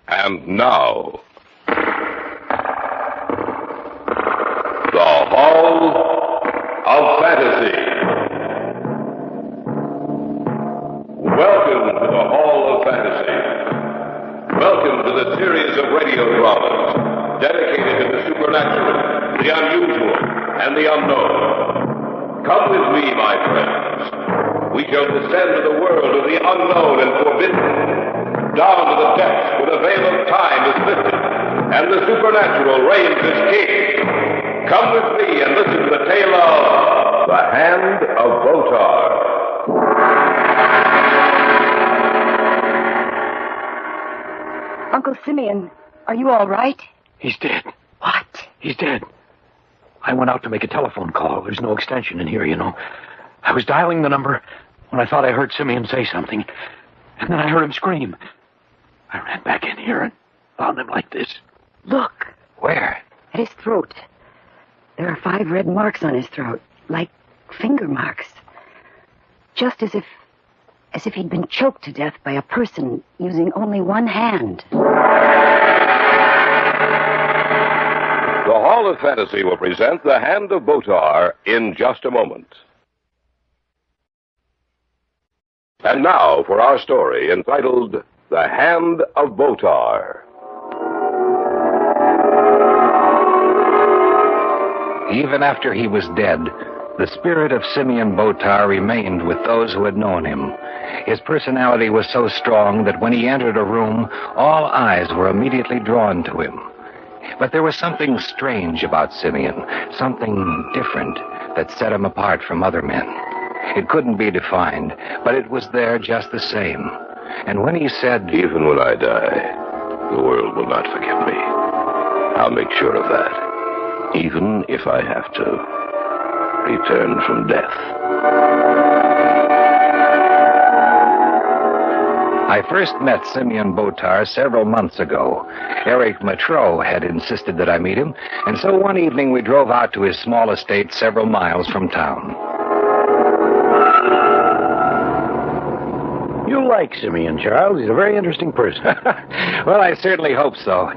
And now, the Hall of Fantasy. Welcome to the Hall of Fantasy. Welcome to the series of radio dramas dedicated to the supernatural, the unusual, and the unknown. Come with me, my friends. We shall descend to the world of the unknown and forbidden. Down to the depths where the veil of time is lifted, and the supernatural reigns as king. Come with me and listen to the tale of The Hand of Botar. Uncle Simeon, are you all right? He's dead. What? He's dead. I went out to make a telephone call. There's no extension in here, you know. I was dialing the number when I thought I heard Simeon say something, and then I heard him scream. I ran back in here and found him like this. Look. Where? At his throat. There are 5 red marks on his throat, like finger marks. Just as if he'd been choked to death by a person using only one hand. The Hall of Fantasy will present The Hand of Botar in just a moment. And now for our story entitled The Hand of Botar. Even after he was dead, the spirit of Simeon Botar remained with those who had known him. His personality was so strong that when he entered a room, all eyes were immediately drawn to him. But there was something strange about Simeon, something different that set him apart from other men. It couldn't be defined, but it was there just the same. And when he said, "Even when I die, the world will not forgive me. I'll make sure of that, even if I have to return from death." I first met Simeon Botar several months ago. Eric Matreau had insisted that I meet him, and so one evening we drove out to his small estate several miles from town. You like Simeon, Charles. He's a very interesting person. Well, I certainly hope so.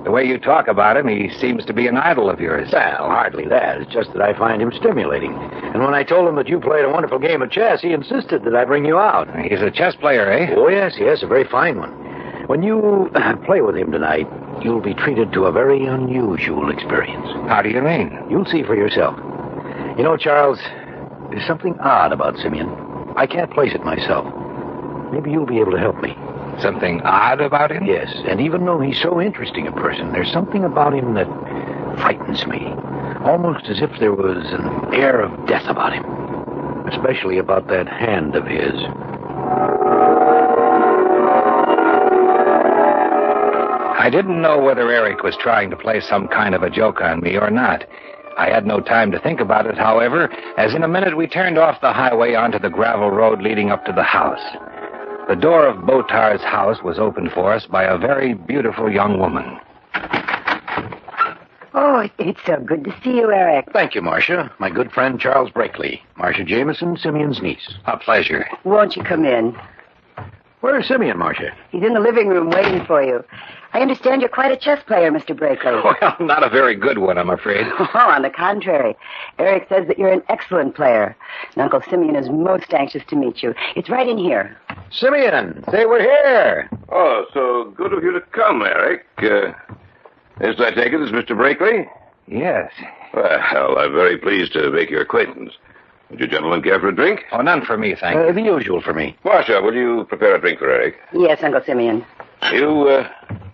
The way you talk about him, he seems to be an idol of yours. Well, hardly that. It's just that I find him stimulating. And when I told him that you played a wonderful game of chess, he insisted that I bring you out. He's a chess player, eh? Oh, yes, a very fine one. When you play with him tonight, you'll be treated to a very unusual experience. How do you mean? You'll see for yourself. You know, Charles, there's something odd about Simeon. I can't place it myself. Maybe you'll be able to help me. Something odd about him? Yes, and even though he's so interesting a person, there's something about him that frightens me. Almost as if there was an air of death about him. Especially about that hand of his. I didn't know whether Eric was trying to play some kind of a joke on me or not. I had no time to think about it, however, as in a minute we turned off the highway onto the gravel road leading up to the house. The door of Botar's house was opened for us by a very beautiful young woman. Oh, it's so good to see you, Eric. Thank you, Marcia. My good friend Charles Brakely. Marcia Jameson, Simeon's niece. A pleasure. Won't you come in? Where's Simeon, Marcia? He's in the living room waiting for you. I understand you're quite a chess player, Mr. Brakely. Well, not a very good one, I'm afraid. Oh, on the contrary. Eric says that you're an excellent player. And Uncle Simeon is most anxious to meet you. It's right in here. Simeon, say we're here. Oh, so good of you to come, Eric. As I take it, is Mr. Brakely? Yes. Well, I'm very pleased to make your acquaintance. Would you gentlemen care for a drink? Oh, none for me, thank you. The usual for me. Marcia, will you prepare a drink for Eric? Yes, Uncle Simeon. You,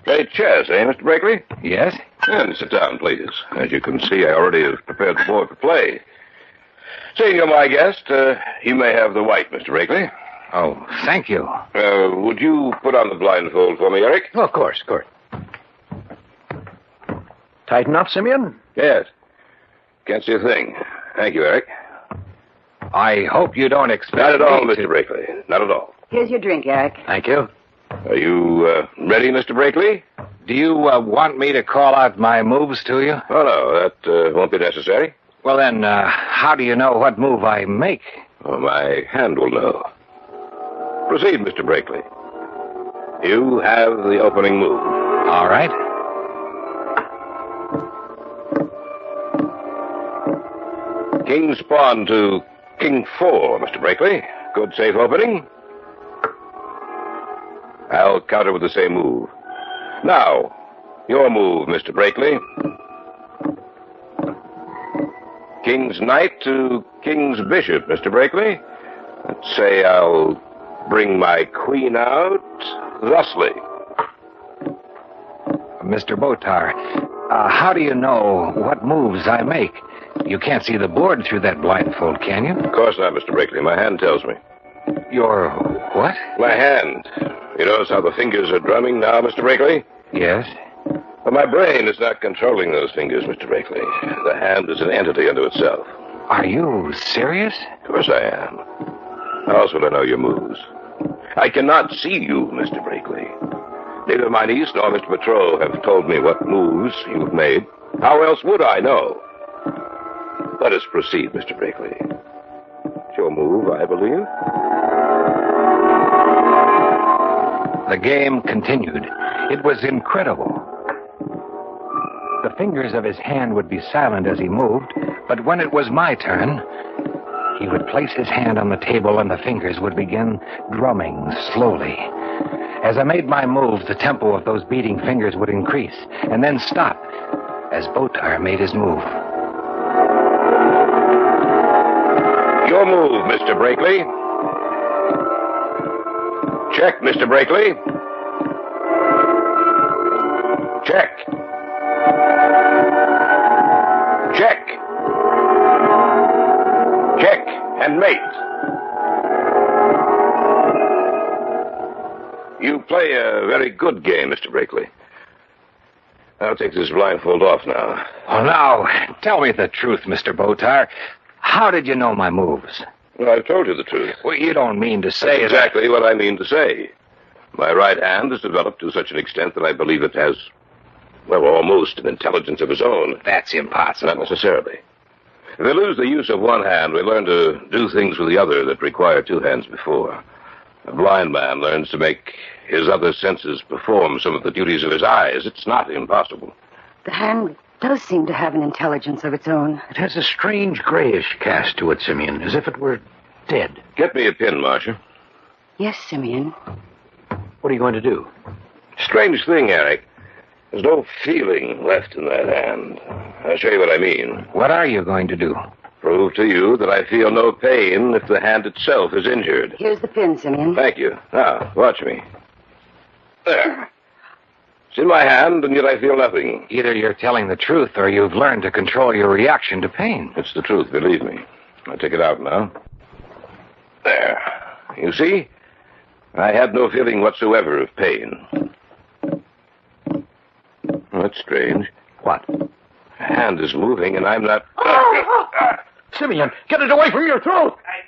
play chess, eh, Mr. Brakely? Yes? And sit down, please. As you can see, I already have prepared the board for play. Seeing you're my guest, you may have the white, Mr. Brakely. Oh, thank you. Would you put on the blindfold for me, Eric? Oh, of course. Tighten up, Simeon? Yes. Can't see a thing. Thank you, Eric. I hope you don't expect Not at all, me Mr. Brakely. Not at all. Here's your drink, Eric. Thank you. Are you, ready, Mr. Brakely? Do you want me to call out my moves to you? Oh, no, that won't be necessary. Well, then, how do you know what move I make? Oh, my hand will know. Proceed, Mr. Brakely. You have the opening move. All right. King's pawn to King 4, Mr. Brakely. Good safe opening. I'll counter with the same move. Now, your move, Mr. Brakely. King's knight to King's bishop, Mr. Brakely. Let's say I'll bring my queen out thusly. Mr. Botar, how do you know what moves I make? You can't see the board through that blindfold, can you? Of course not, Mr. Brakely. My hand tells me. Your what? My hand. You notice how the fingers are drumming now, Mr. Brakely? Yes. But my brain is not controlling those fingers, Mr. Brakely. The hand is an entity unto itself. Are you serious? Of course I am. How else would I know your moves? I cannot see you, Mr. Brakely. Neither my niece nor Mr. Betrot have told me what moves you've made. How else would I know? Let us proceed, Mr. Brakely. It's your move, I believe. The game continued. It was incredible. The fingers of his hand would be silent as he moved, but when it was my turn, he would place his hand on the table and the fingers would begin drumming slowly. As I made my move, the tempo of those beating fingers would increase and then stop as Botar made his move. Your move, Mr. Brakely. Check, Mr. Brakely. Check. Check. Check and mate. You play a very good game, Mr. Brakely. I'll take this blindfold off now. Oh, now, tell me the truth, Mr. Botar. How did you know my moves? Well, I've told you the truth. Well, you don't mean to say That's exactly what I mean to say. My right hand has developed to such an extent that I believe it has, well, almost an intelligence of its own. That's impossible. Not necessarily. If we lose the use of one hand, we learn to do things with the other that required two hands before. A blind man learns to make his other senses perform some of the duties of his eyes. It's not impossible. The hand does seem to have an intelligence of its own. It has a strange grayish cast to it, Simeon, as if it were dead. Get me a pin, Marcia. Yes, Simeon. What are you going to do? Strange thing, Eric. There's no feeling left in that hand. I'll show you what I mean. What are you going to do? Prove to you that I feel no pain if the hand itself is injured. Here's the pin, Simeon. Thank you. Now, watch me. There. It's in my hand, and yet I feel nothing. Either you're telling the truth or you've learned to control your reaction to pain. It's the truth, believe me. I'll take it out now. There. You see? I had no feeling whatsoever of pain. That's strange. What? The hand is moving, and I'm not... Simeon, get it away from your throat! I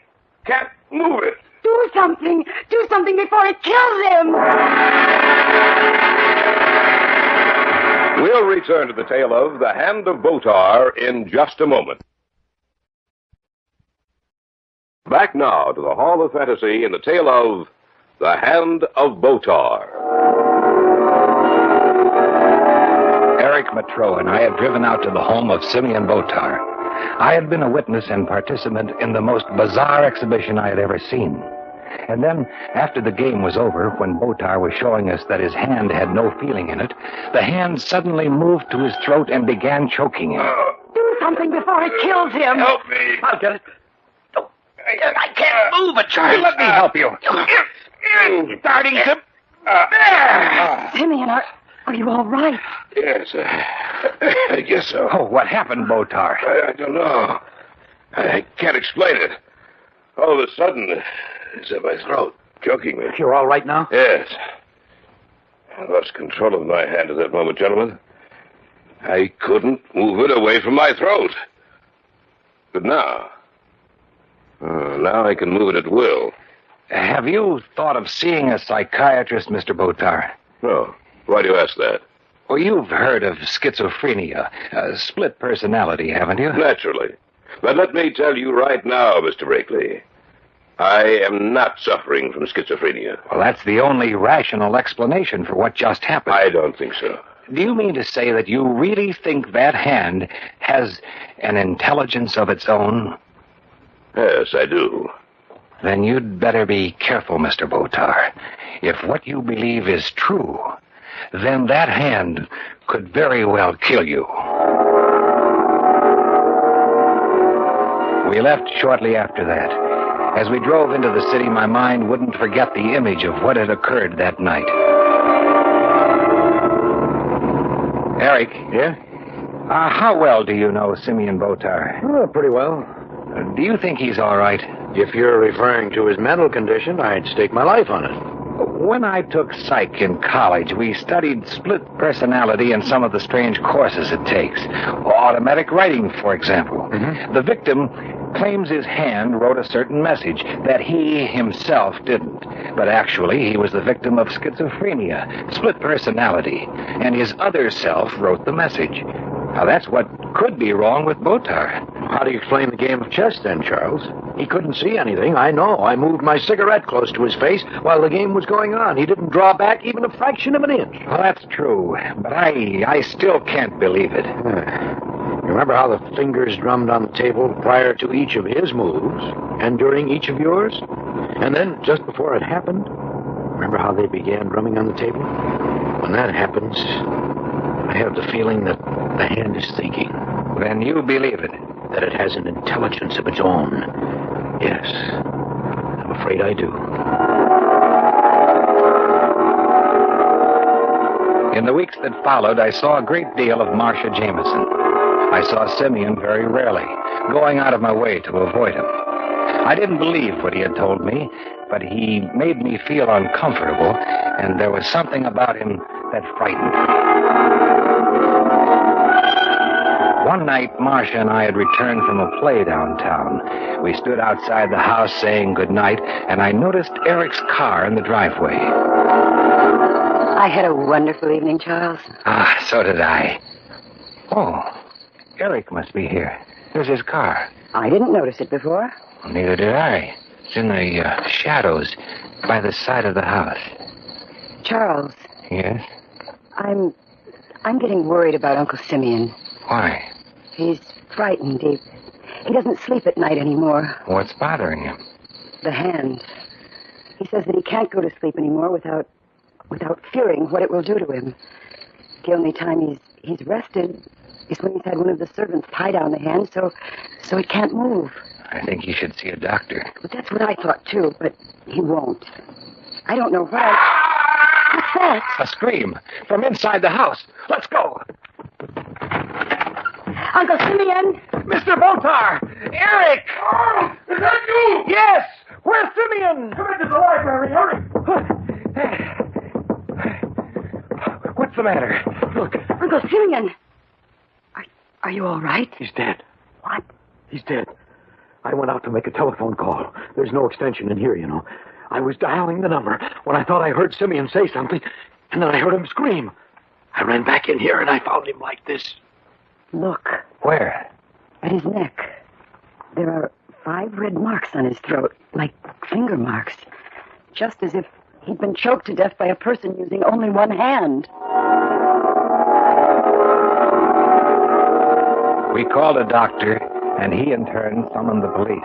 can't move it. Do something! Do something before it kills him! We'll return to the tale of The Hand of Botar in just a moment. Back now to the Hall of Fantasy in the tale of The Hand of Botar. Eric Matreau and I had driven out to the home of Simeon Botar. I had been a witness and participant in the most bizarre exhibition I had ever seen. And then, after the game was over, when Botar was showing us that his hand had no feeling in it, the hand suddenly moved to his throat and began choking him. Do something before it kills him! Help me. I'll get it. Oh, I can't move it, Charlie. Let me help you. Starting to... Simeon, are you all right? Yes, I guess so. Oh, what happened, Botar? I don't know. I can't explain it. All of a sudden, it's in my throat, choking me. You're all right now? Yes. I lost control of my hand at that moment, gentlemen. I couldn't move it away from my throat. But now... now I can move it at will. Have you thought of seeing a psychiatrist, Mr. Botar? No. Why do you ask that? Well, you've heard of schizophrenia, split personality, haven't you? Naturally. But let me tell you right now, Mr. Brakely, I am not suffering from schizophrenia. Well, that's the only rational explanation for what just happened. I don't think so. Do you mean to say that you really think that hand has an intelligence of its own? Yes, I do. Then you'd better be careful, Mr. Botar. If what you believe is true, then that hand could very well kill you. We left shortly after that. As we drove into the city, my mind wouldn't forget the image of what had occurred that night. Eric. Yeah? How well do you know Simeon Botar? Oh, pretty well. Do you think he's all right? If you're referring to his mental condition, I'd stake my life on it. When I took psych in college, we studied split personality and some of the strange courses it takes. Automatic writing, for example. Mm-hmm. The victim claims his hand wrote a certain message that he himself didn't. But actually, he was the victim of schizophrenia, split personality, and his other self wrote the message. Now, that's what could be wrong with Botar. How do you explain the game of chess, then, Charles? He couldn't see anything, I know. I moved my cigarette close to his face while the game was going on. He didn't draw back even a fraction of an inch. Well, that's true, but I still can't believe it. You remember how the fingers drummed on the table prior to each of his moves and during each of yours? And then, just before it happened, remember how they began drumming on the table? When that happens, I have the feeling that the hand is thinking. Then you believe it? That it has an intelligence of its own. Yes, I'm afraid I do. In the weeks that followed, I saw a great deal of Marcia Jameson. I saw Simeon very rarely, going out of my way to avoid him. I didn't believe what he had told me, but he made me feel uncomfortable, and there was something about him that frightened me. One night, Marcia and I had returned from a play downtown. We stood outside the house saying goodnight, and I noticed Eric's car in the driveway. I had a wonderful evening, Charles. So did I. Oh, Eric must be here. There's his car. I didn't notice it before. Well, neither did I. It's in the shadows by the side of the house. Charles. Yes? I'm getting worried about Uncle Simeon. Why? He's frightened. He doesn't sleep at night anymore. What's bothering him? The hand. He says that he can't go to sleep anymore without fearing what it will do to him. The only time he's rested is when he's had one of the servants tie down the hand so it can't move. I think you should see a doctor. But that's what I thought, too, but he won't. I don't know what What's that? A scream from inside the house. Let's go. Uncle Simeon! Mr. Botar! Eric! Oh, is that you? Yes! Where's Simeon? Come into the library, hurry! What's the matter? Look, Uncle Simeon! Are you all right? he's dead. What? He's dead. I went out to make a telephone call. There's no extension in here, you know. I was dialing the number when I thought I heard Simeon say something, and then I heard him scream. I ran back in here, and I found him like this. Look. Where? At his neck. There are 5 red marks on his throat, like finger marks. Just as if he'd been choked to death by a person using only one hand. We called a doctor, and he in turn summoned the police.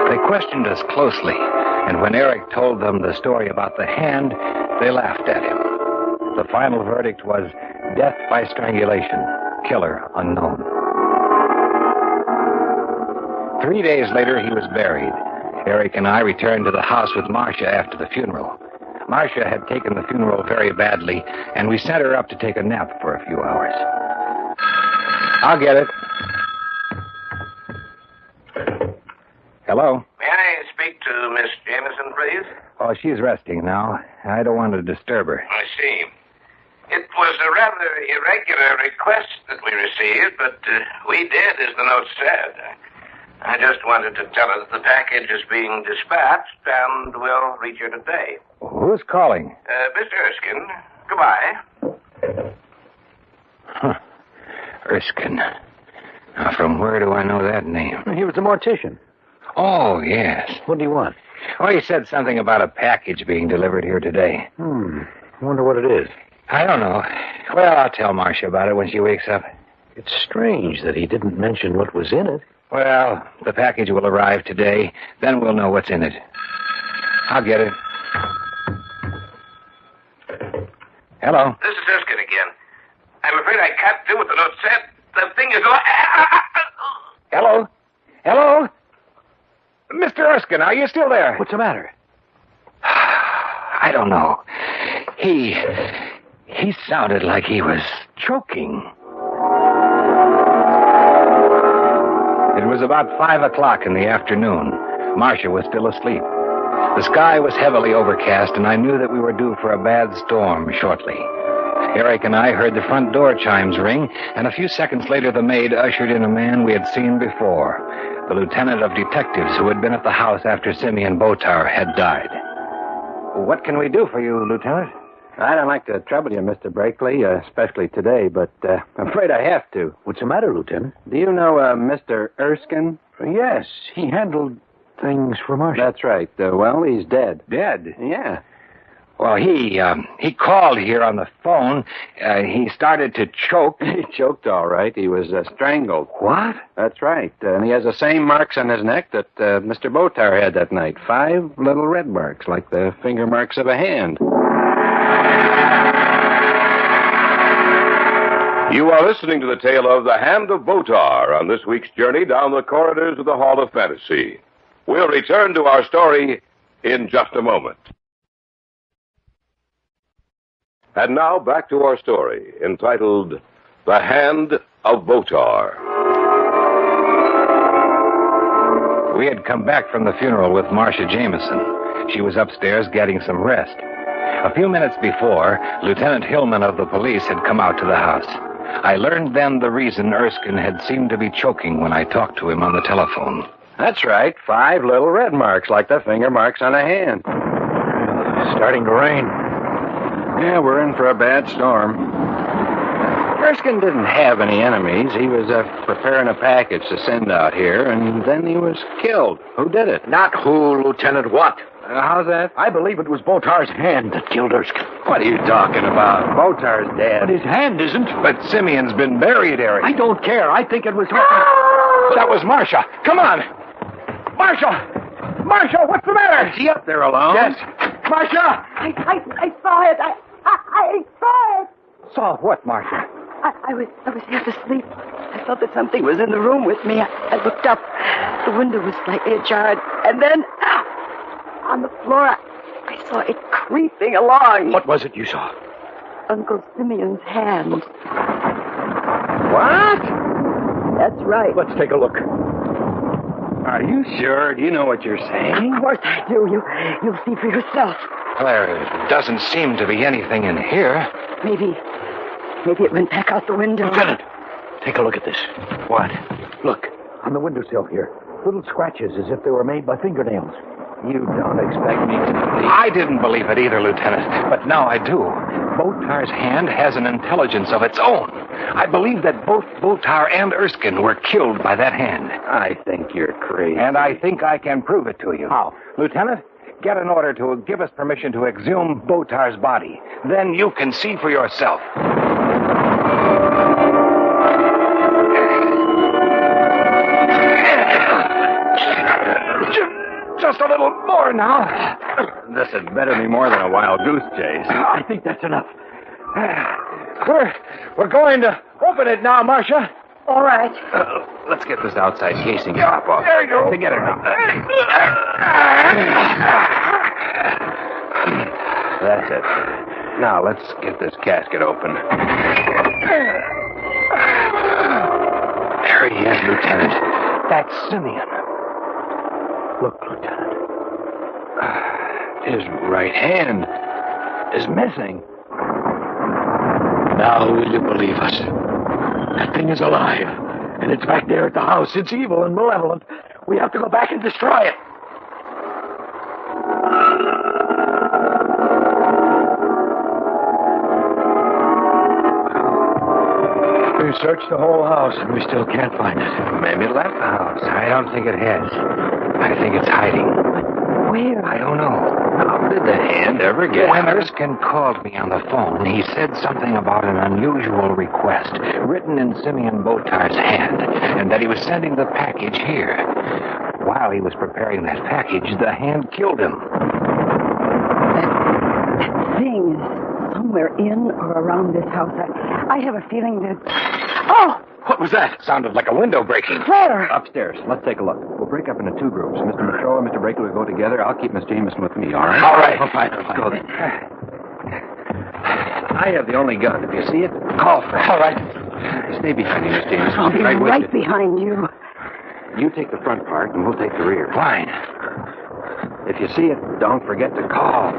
They questioned us closely, and when Eric told them the story about the hand, they laughed at him. The final verdict was death by strangulation, killer unknown. 3 days later, he was buried. Eric and I returned to the house with Marcia after the funeral. Marcia had taken the funeral very badly, and we sent her up to take a nap for a few hours. I'll get it. Hello? May I speak to Miss Jameson, please? Oh, she's resting now. I don't want to disturb her. I see. It was a rather irregular request that we received, but we did as the note said. I just wanted to tell her that the package is being dispatched and will reach her today. Who's calling? Mr. Erskine. Goodbye. Erskine. Now, from where do I know that name? He was a mortician. Oh, yes. What do you want? Oh, he said something about a package being delivered here today. Wonder what it is. I don't know. Well, I'll tell Marcia about it when she wakes up. It's strange that he didn't mention what was in it. Well, the package will arrive today. Then we'll know what's in it. I'll get it. Hello? This is Erskine again. I'm afraid I can't do what the note said. The thing is... Hello? Hello? Mr. Erskine, are you still there? What's the matter? I don't know. He sounded like he was choking. It was about 5 o'clock in the afternoon. Marcia was still asleep. The sky was heavily overcast, and I knew that we were due for a bad storm shortly. Eric and I heard the front door chimes ring, and a few seconds later the maid ushered in a man we had seen before, the lieutenant of detectives who had been at the house after Simeon Botar had died. What can we do for you, Lieutenant? I don't like to trouble you, Mr. Brakely, especially today, but I'm afraid I have to. What's the matter, Lieutenant? Do you know Mr. Erskine? Yes, he handled things for Marcia. That's right. Well, he's dead. Dead? Yeah. Well, he called here on the phone. He started to choke. He choked all right. He was strangled. What? That's right. And he has the same marks on his neck that Mr. Botar had that night. 5 little red marks, like the finger marks of a hand. You are listening to the tale of The Hand of Botar on this week's journey down the corridors of the Hall of Fantasy. We'll return to our story in just a moment. And now back to our story, entitled The Hand of Botar. We had come back from the funeral with Marcia Jameson. She was upstairs getting some rest. A few minutes before, Lieutenant Hillman of the police had come out to the house. I learned then the reason Erskine had seemed to be choking when I talked to him on the telephone. That's right. 5 little red marks, like the finger marks on a hand. It's starting to rain. Yeah, we're in for a bad storm. Erskine didn't have any enemies. He was preparing a package to send out here, and then he was killed. Who did it? Not who, Lieutenant, what? How's that? I believe it was Botar's hand that killed Erskine. What are you talking about? Botar's dead. But his hand isn't. But Simeon's been buried, Eric. I don't care. I think it was... That was Marcia. Come on. Marcia! Marcia, what's the matter? Is he up there alone? Yes. Marcia! I saw it. I saw it. Saw what, Marcia? I was half asleep. I felt that something was in the room with me. I looked up. The window was slightly ajar, and then on the floor, I saw it creeping along. What was it you saw? Uncle Simeon's hand. What? That's right. Let's take a look. Are you sure? Do you know what you're saying? Of course I do. You'll see for yourself. There doesn't seem to be anything in here. Maybe it went back out the window. Lieutenant, take a look at this. What? Look, on the windowsill here. Little scratches as if they were made by fingernails. You don't expect me to believe... I didn't believe it either, Lieutenant, but now I do. Botar's hand has an intelligence of its own. I believe that both Botar and Erskine were killed by that hand. I think you're crazy. And I think I can prove it to you. How? Lieutenant, get an order to give us permission to exhume Botar's body. Then you can see for yourself. Just a little more now. This had better be more than a wild goose chase. I think that's enough. We're going to open it now, Marcia. All right. Let's get this outside casing top off. There you go. Together now. That's it. Now, let's get this casket open. There he is, Lieutenant. That's Simeon. Look, Lieutenant. His right hand is missing. Now will you believe us? That thing is alive. And it's back there at the house. It's evil and malevolent. We have to go back and destroy it. We've searched the whole house and we still can't find it. Maybe it left the house. I don't think it has. I think it's hiding. Where? I don't know. How did the hand ever get When Erskine called me on the phone, he said something about an unusual request written in Simeon Botar's hand, and that he was sending the package here. While he was preparing that package, the hand killed him. That thing is somewhere in or around this house. I have a feeling that... Oh! What was that? Sounded like a window breaking. Where? Upstairs. Let's take a look. We'll break up into two groups. Mr. Machoa and Mr. Breaker will go together. I'll keep Miss Jameson with me, all right? All right. Fine. Let's go then. I have the only gun. If you see it, call for it. All right. Stay behind me, Miss Jameson. I'll be with right you. behind you. You take the front part, and we'll take the rear. Fine. If you see it, don't forget to call.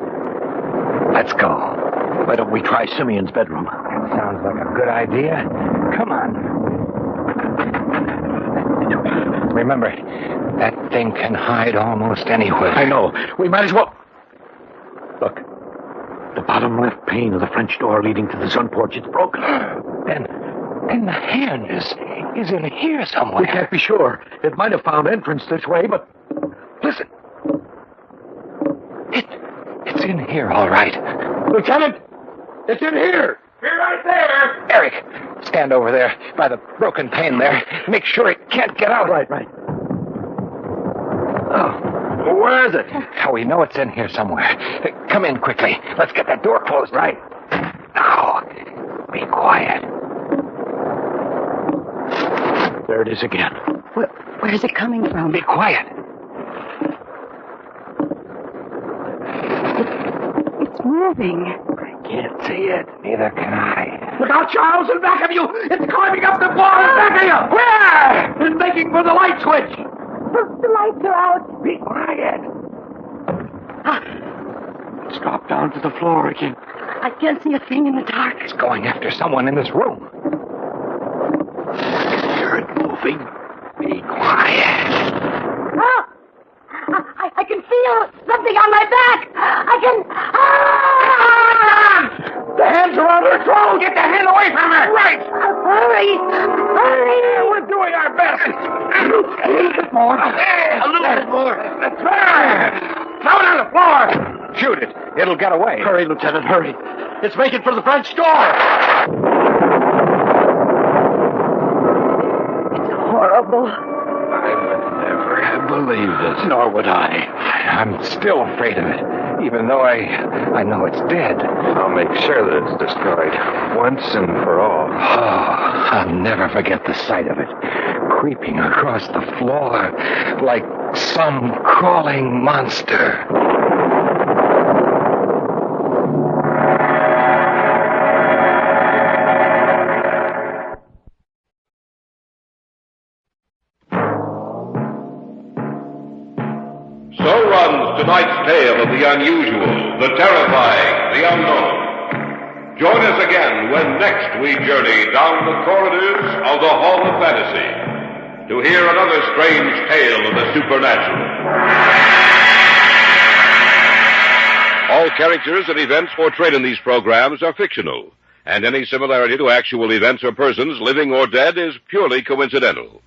Let's go. Why don't we try Simeon's bedroom? That sounds like a good idea. Come on. Remember, that thing can hide almost anywhere. I know. We might as well... Look. The bottom left pane of the French door leading to the sun porch, it's broken. Then the hand is in here somewhere. We can't be sure. It might have found entrance this way, but... Listen. It's in here, all right. Lieutenant! It's in here! You're right there. Eric, stand over there by the broken pane there. Make sure it can't get out. Right. Oh, well, where is it? How we know it's in here somewhere. Come in quickly. Let's get that door closed. Right. Now, be quiet. There it is again. Where's it coming from? Be quiet. It's moving. Can't see it. Neither can I. Look out, Charles, in back of you! It's climbing up the wall in back of you! Where? It's making for the light switch! The lights are out. Be quiet. It's dropped down to the floor again. I can't see a thing in the dark. It's going after someone in this room. Hear it moving. Be quiet. I can feel something on my back. I can... The hands are on her throat! Get the hand away from her! Right! Hurry! We're doing our best! A little bit more. A little bit more. There! Throw it on the floor! Shoot it. It'll get away. Hurry, Lieutenant, hurry. It's making for the French door! It's horrible. I would never have believed it. Nor would I. I'm still afraid of it, even though I know it's dead. I'll make sure that it's destroyed once and for all. Oh, I'll never forget the sight of it, creeping across the floor like some crawling monster. So runs tonight's tale of the unusual, the terrifying, the unknown. Join us again when next we journey down the corridors of the Hall of Fantasy to hear another strange tale of the supernatural. All characters and events portrayed in these programs are fictional, and any similarity to actual events or persons, living or dead, is purely coincidental.